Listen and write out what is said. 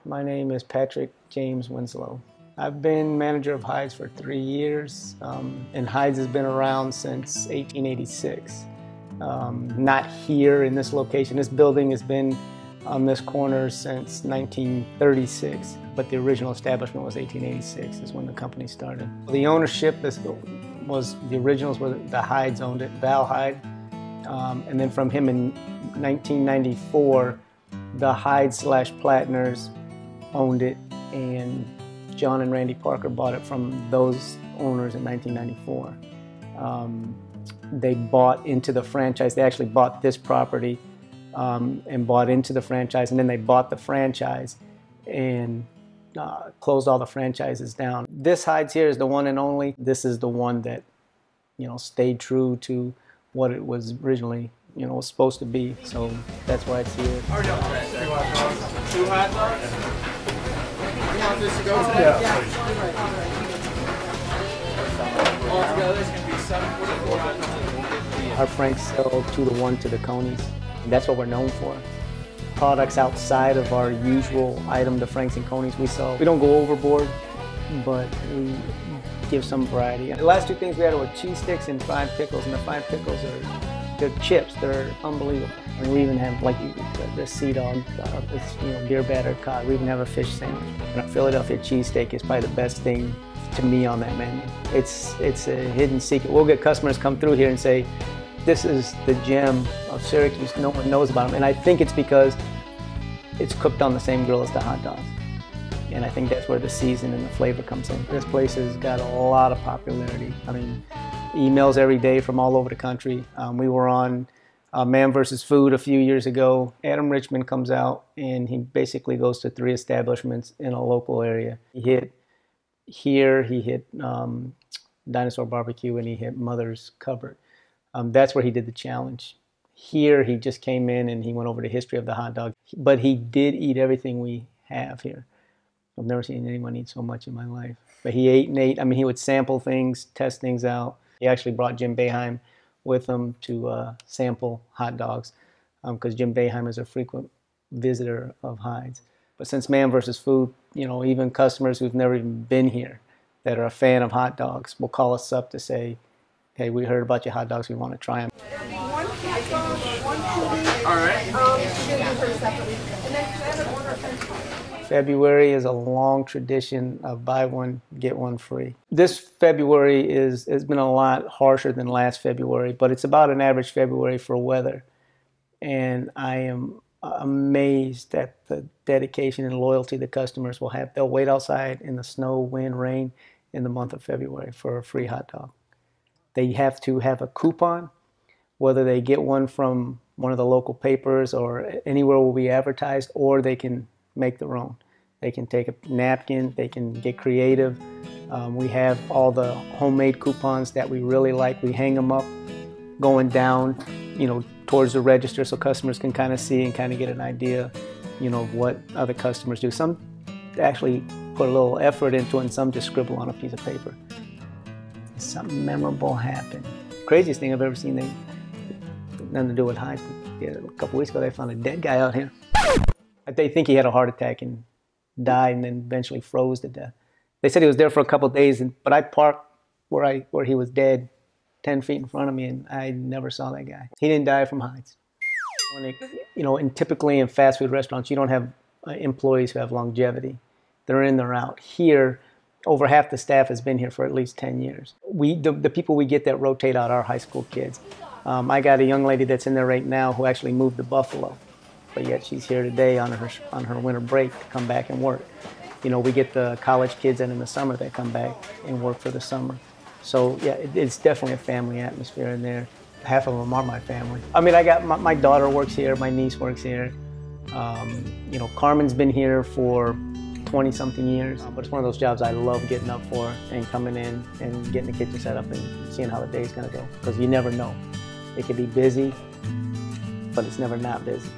My name is Patrick James Winslow. I've been manager of Heids for 3 years, and Heids has been around since 1886. Not here in this location. This building has been on this corner since 1936, but the original establishment was 1886 is when the company started. The ownership was the originals were the Heids owned it, Val Heid, and then from him in 1994, the Heid/Plattners owned it, and John and Randy Parker bought it from those owners in 1994. They bought into the franchise. They actually bought this property and bought into the franchise, and then they bought the franchise and closed all the franchises down. This Heids here is the one and only. This is the one that, stayed true to what it was originally, was supposed to be. So that's why it's here. How are y'all? 2 hot dogs? You want this to go today? Yeah. Altogether, this can be 744 hot dogs. Our Franks sell 2-to-1 to the Conies. That's what we're known for. Products outside of our usual item, the Franks and Conies we sell. We don't go overboard, but we give some variety. The last 2 things we had were cheese sticks and fried pickles, and the fried pickles they're chips. They're unbelievable. I mean, we even have like the Sea Dog, beer battered cod. We even have a fish sandwich. And our Philadelphia cheesesteak is probably the best thing to me on that menu. It's a hidden secret. We'll get customers come through here and say, this is the gem of Syracuse. No one knows about them. And I think it's because it's cooked on the same grill as the hot dogs. And I think that's where the season and the flavor comes in. This place has got a lot of popularity. I mean, emails every day from all over the country. We were on Man vs. Food a few years ago. Adam Richmond comes out and he basically goes to 3 establishments in a local area. He hit here, he hit Dinosaur Barbecue, and he hit Mother's Cupboard. That's where he did the challenge. Here, he just came in and he went over the history of the hot dog. But he did eat everything we have here. I've never seen anyone eat so much in my life. But he ate and ate. I mean, he would sample things, test things out. He actually brought Jim Boeheim with him to sample hot dogs because Jim Boeheim is a frequent visitor of Heids. But since Man vs. Food, even customers who've never even been here that are a fan of hot dogs will call us up to say, hey, we heard about your hot dogs, we want to try them. All right. February is a long tradition of buy one, get one free. This February has been a lot harsher than last February, but it's about an average February for weather. And I am amazed at the dedication and loyalty the customers will have. They'll wait outside in the snow, wind, rain in the month of February for a free hot dog. They have to have a coupon, whether they get one from one of the local papers or anywhere will be advertised, or they can make their own. They can take a napkin, they can get creative. We have all the homemade coupons that we really like. We hang them up going down, towards the register so customers can kind of see and kind of get an idea, of what other customers do. Some actually put a little effort into it and some just scribble on a piece of paper. Something memorable happened. Craziest thing I've ever seen, nothing to do with Heid. Yeah, a couple weeks ago they found a dead guy out here. They think he had a heart attack and died and then eventually froze to death. They said he was there for a couple of days, but I parked where he was dead 10 feet in front of me, and I never saw that guy. He didn't die from Heids. And typically in fast food restaurants, you don't have employees who have longevity. They're in, they're out. Here, over half the staff has been here for at least 10 years. The people we get that rotate out are high school kids. I got a young lady that's in there right now who actually moved to Buffalo, but yet she's here today on her winter break to come back and work. We get the college kids in the summer that come back and work for the summer. So yeah, it's definitely a family atmosphere in there. Half of them are my family. I mean, I got my daughter works here, my niece works here. Carmen's been here for 20-something years, but it's one of those jobs I love getting up for and coming in and getting the kitchen set up and seeing how the day's gonna go, because you never know. It could be busy, but it's never not busy.